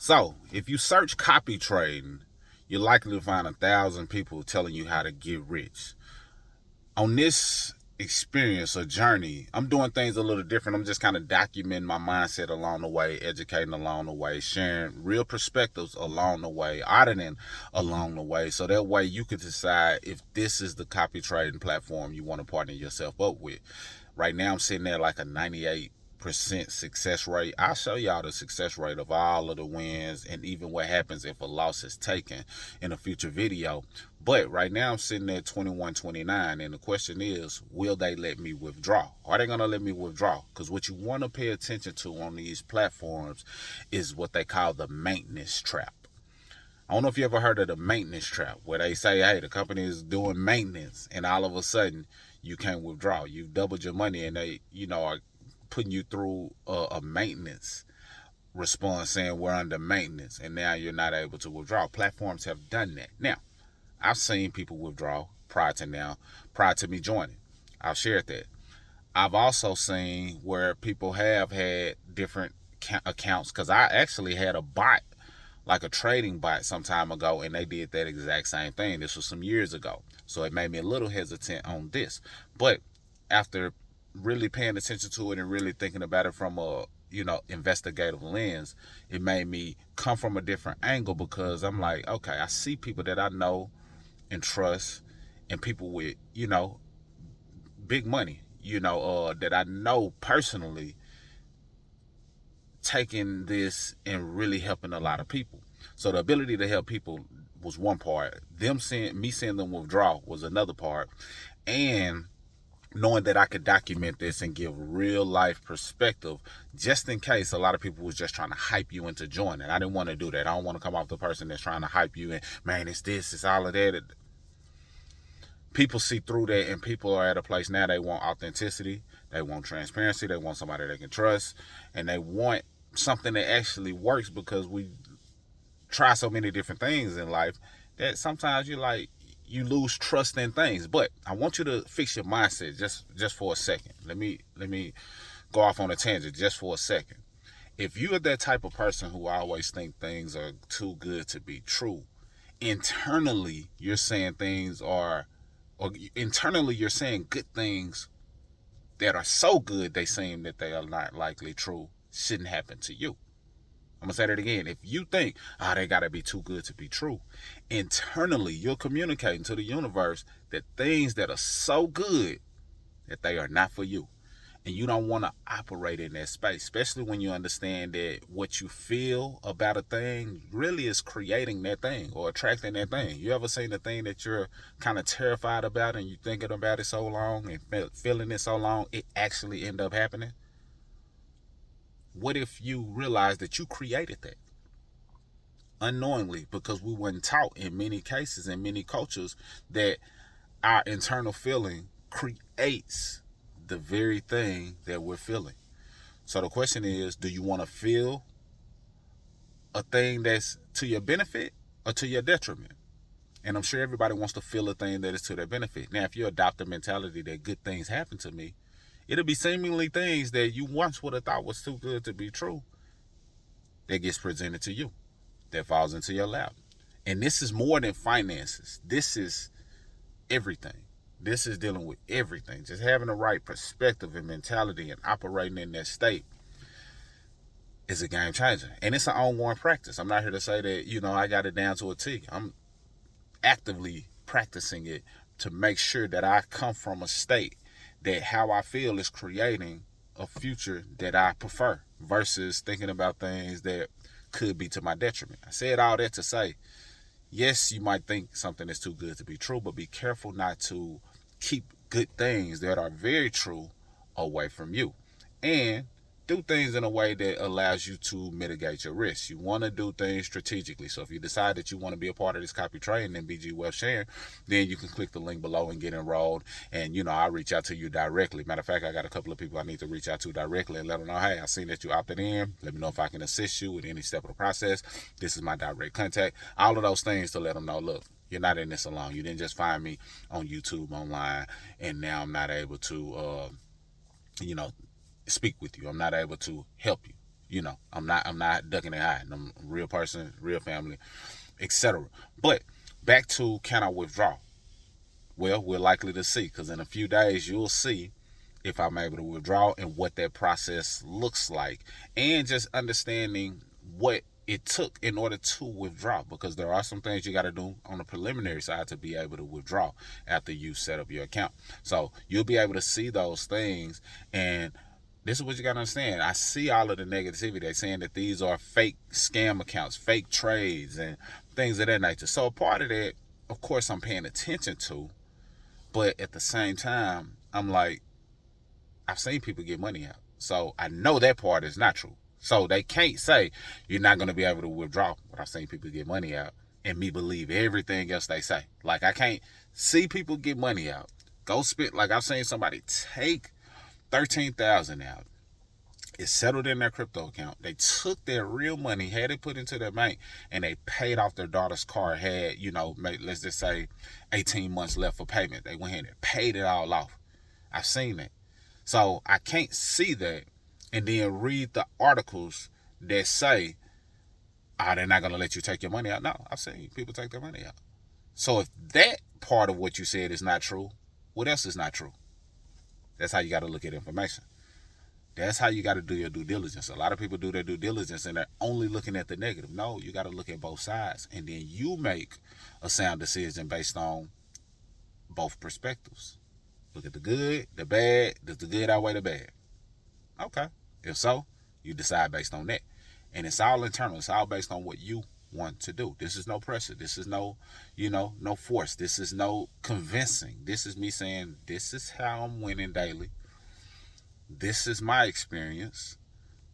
So, if you search copy trading, you're likely to find 1,000 people telling you how to get rich. On this experience or journey, I'm doing things a little different. I'm just kind of documenting my mindset along the way, educating along the way, sharing real perspectives along the way, auditing along the way. So that way you can decide if this is the copy trading platform you want to partner yourself up with. Right now I'm sitting there like a 98% success rate. I'll show y'all the success rate of all of the wins and even what happens if a loss is taken in a future video. But right now I'm sitting at 21.29, and the question is, will they let me withdraw? Are they going to let me withdraw? Because what you want to pay attention to on these platforms is what they call the maintenance trap. I don't know if you ever heard of the maintenance trap, where they say, hey, the company is doing maintenance, and all of a sudden you can't withdraw. You've doubled your money, and they, are putting you through a maintenance response saying we're under maintenance, and now you're not able to withdraw. Platforms have done that. Now, I've seen people withdraw prior to me joining. I've shared that. I've also seen where people have had different accounts, because I actually had a bot, like a trading bot some time ago, and they did that exact same thing. This was some years ago. So it made me a little hesitant on this. But after really paying attention to it and really thinking about it from a investigative lens, it made me come from a different angle, because I'm like, okay, I see people that I know and trust, and people with big money, that I know personally, taking this and really helping a lot of people. So the ability to help people was one part. Me seeing them withdraw was another part, and knowing that I could document this and give real life perspective, just in case a lot of people was just trying to hype you into joining. I didn't want to do that. I don't want to come off the person that's trying to hype you and, man, it's this, it's all of that. People see through that, and people are at a place now, they want authenticity, they want transparency, they want somebody they can trust, and they want something that actually works, because we try so many different things in life that sometimes you lose trust in things. But I want you to fix your mindset just for a second. Let me go off on a tangent just for a second. If you are that type of person who always think things are too good to be true, internally you're saying internally you're saying good things that are so good they seem that they are not likely true, shouldn't happen to you. I'm going to say that again. If you think, they got to be too good to be true, internally you're communicating to the universe that things that are so good that they are not for you. And you don't want to operate in that space, especially when you understand that what you feel about a thing really is creating that thing or attracting that thing. You ever seen the thing that you're kind of terrified about and you're thinking about it so long and feeling it so long, it actually end up happening? What if you realize that you created that unknowingly, because we weren't taught in many cases, in many cultures, that our internal feeling creates the very thing that we're feeling. So the question is, do you want to feel a thing that's to your benefit or to your detriment? And I'm sure everybody wants to feel a thing that is to their benefit. Now, if you adopt the mentality that good things happen to me, it'll be seemingly things that you once would have thought was too good to be true that gets presented to you, that falls into your lap. And this is more than finances. This is everything. This is dealing with everything. Just having the right perspective and mentality and operating in that state is a game changer. And it's an ongoing practice. I'm not here to say that, I got it down to a T. I'm actively practicing it to make sure that I come from a state that how I feel is creating a future that I prefer, versus thinking about things that could be to my detriment. I said all that to say, yes, you might think something is too good to be true, but be careful not to keep good things that are very true away from you. And do things in a way that allows you to mitigate your risks. You want to do things strategically. So if you decide that you want to be a part of this copy trading and BG Web sharing, then you can click the link below and get enrolled. And, I'll reach out to you directly. Matter of fact, I got a couple of people I need to reach out to directly and let them know, hey, I seen that you opted in. Let me know if I can assist you with any step of the process. This is my direct contact. All of those things to let them know, look, you're not in this alone. You didn't just find me on YouTube, online, and now I'm not able to, speak with you. I'm not able to help you. I'm not ducking and hiding. I'm a real person, real family, etc. But back to, can I withdraw? Well, we're likely to see, because in a few days you'll see if I'm able to withdraw and what that process looks like, and just understanding what it took in order to withdraw, because there are some things you got to do on the preliminary side to be able to withdraw after you set up your account. So you'll be able to see those things, and this is what you got to understand. I see all of the negativity. They're saying that these are fake scam accounts, fake trades, and things of that nature. So a part of that, of course, I'm paying attention to, but at the same time, I'm like, I've seen people get money out. So I know that part is not true. So they can't say you're not going to be able to withdraw, but I've seen people get money out and me believe everything else they say. Like, I can't see people get money out. Go spit. Like, I've seen somebody take $13,000 out. It's settled in their crypto account. They took their real money, had it put into their bank, and they paid off their daughter's car. Had, let's just say 18 months left for payment. They went ahead and paid it all off. I've seen that. So I can't see that and then read the articles that say, they're not going to let you take your money out. No, I've seen people take their money out. So if that part of what you said is not true, what else is not true? That's how you got to look at information. That's how you got to do your due diligence. A lot of people do their due diligence and they're only looking at the negative. No, you got to look at both sides, and then you make a sound decision based on both perspectives. Look at the good, the bad. Does the good outweigh the bad? Okay. If so, you decide based on that. And it's all internal. It's all based on what you want to do. This is no pressure. This is no force. This is no convincing. This is me saying, this is how I'm winning daily. This is my experience.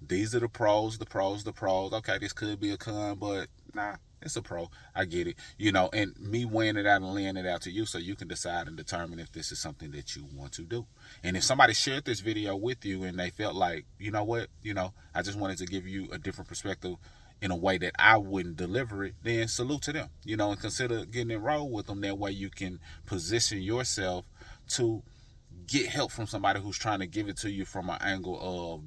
These are the pros, the pros, the pros. Okay, this could be a con, but nah, it's a pro. I get it. And me weighing it out and laying it out to you so you can decide and determine if this is something that you want to do. And if somebody shared this video with you and they felt like, you know what, I just wanted to give you a different perspective in a way that I wouldn't deliver it, then salute to them, and consider getting enrolled with them. That way you can position yourself to get help from somebody who's trying to give it to you from an angle of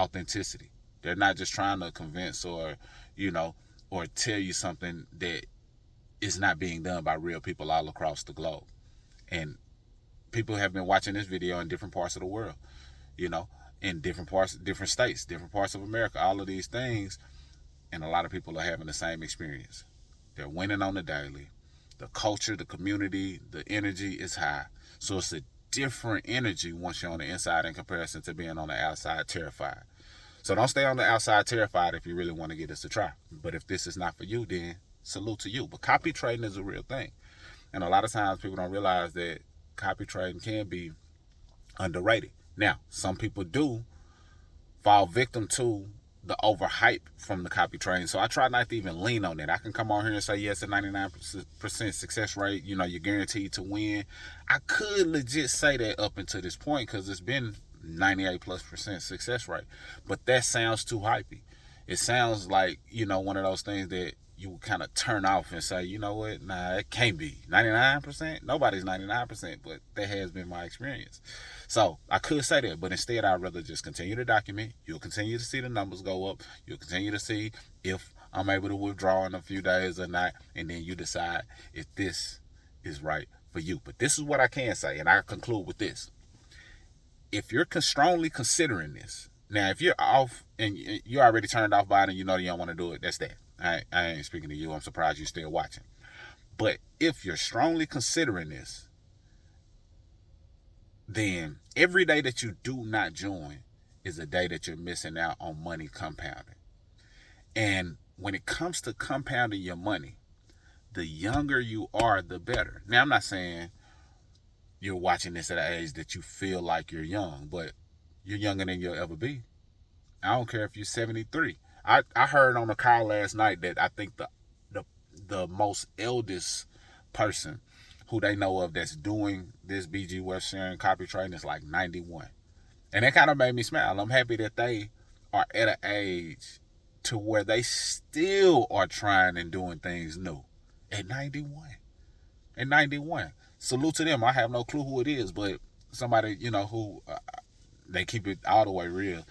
authenticity. They're not just trying to convince or tell you something that is not being done by real people all across the globe. And people have been watching this video in different parts of the world, in different parts, different states, different parts of America, all of these things. And a lot of people are having the same experience. They're winning on the daily. The culture, the community, the energy is high. So it's a different energy once you're on the inside in comparison to being on the outside terrified. So don't stay on the outside terrified if you really want to get this a try. But if this is not for you, then salute to you. But copy trading is a real thing. And a lot of times people don't realize that copy trading can be underrated. Now, some people do fall victim to the overhype from the copy trading. So I try not to even lean on that. I can come on here and say, yes, a 99% success rate, you're guaranteed to win. I could legit say that up until this point because it's been 98+% success rate. But that sounds too hypey. It sounds like, one of those things that you would kind of turn off and say, you know what, nah, it can't be 99%. Nobody's 99%, but that has been my experience. So I could say that, but instead I'd rather just continue to document. You'll continue to see the numbers go up. You'll continue to see if I'm able to withdraw in a few days or not, and then you decide if this is right for you. But this is what I can say, and I conclude with this. If you're strongly considering this, now if you're off and you're already turned off by it and you don't want to do it, that's that. I ain't speaking to you. I'm surprised you're still watching. But if you're strongly considering this, then every day that you do not join is a day that you're missing out on money compounding. And when it comes to compounding your money, the younger you are, the better. Now, I'm not saying you're watching this at an age that you feel like you're young, but you're younger than you'll ever be. I don't care if you're 73. I heard on the call last night that I think the most eldest person who they know of that's doing this BG West sharing copy trading is like 91. And that kind of made me smile. I'm happy that they are at an age to where they still are trying and doing things new at 91. At 91. Salute to them. I have no clue who it is, but somebody, who they keep it all the way real.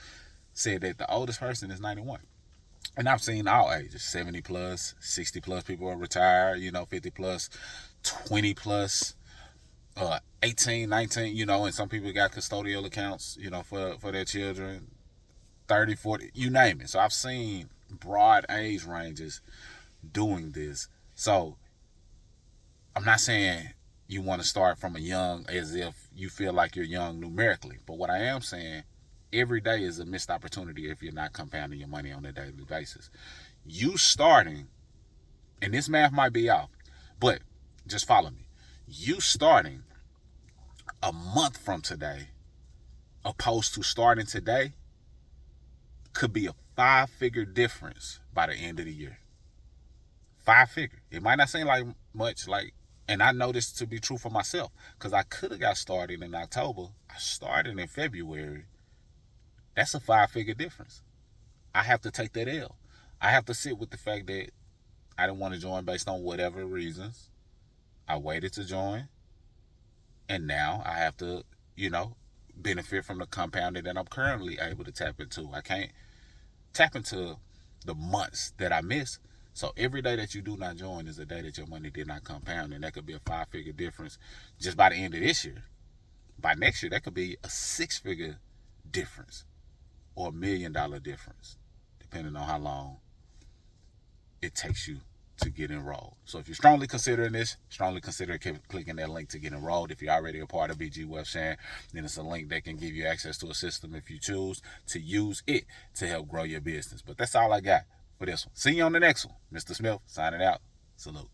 said that the oldest person is 91. And I've seen all ages, 70 plus, 60 plus people are retired, 50 plus, 20 plus, 18, 19, and some people got custodial accounts, for their children, 30, 40, you name it. So I've seen broad age ranges doing this. So I'm not saying you want to start from a young as if you feel like you're young numerically. But what I am saying, every day is a missed opportunity if you're not compounding your money on a daily basis. You starting, and this math might be off, but just follow me. You starting a month from today, opposed to starting today, could be a 5-figure difference by the end of the year. 5-figure. It might not seem like much, and I know this to be true for myself, because I could have got started in October. I started in February. That's a 5-figure difference. I have to take that L. I have to sit with the fact that I didn't want to join based on whatever reasons. I waited to join. And now I have to, benefit from the compounding that I'm currently able to tap into. I can't tap into the months that I miss. So every day that you do not join is a day that your money did not compound. And that could be a 5-figure difference just by the end of this year. By next year, that could be a 6-figure difference or $1 million difference, depending on how long it takes you to get enrolled. So if you're strongly considering this, strongly consider clicking that link to get enrolled. If you're already a part of BG Wealth Sharing, then it's a link that can give you access to a system if you choose to use it to help grow your business. But that's all I got for this one. See you on the next one. Mr. Smith signing out. Salute.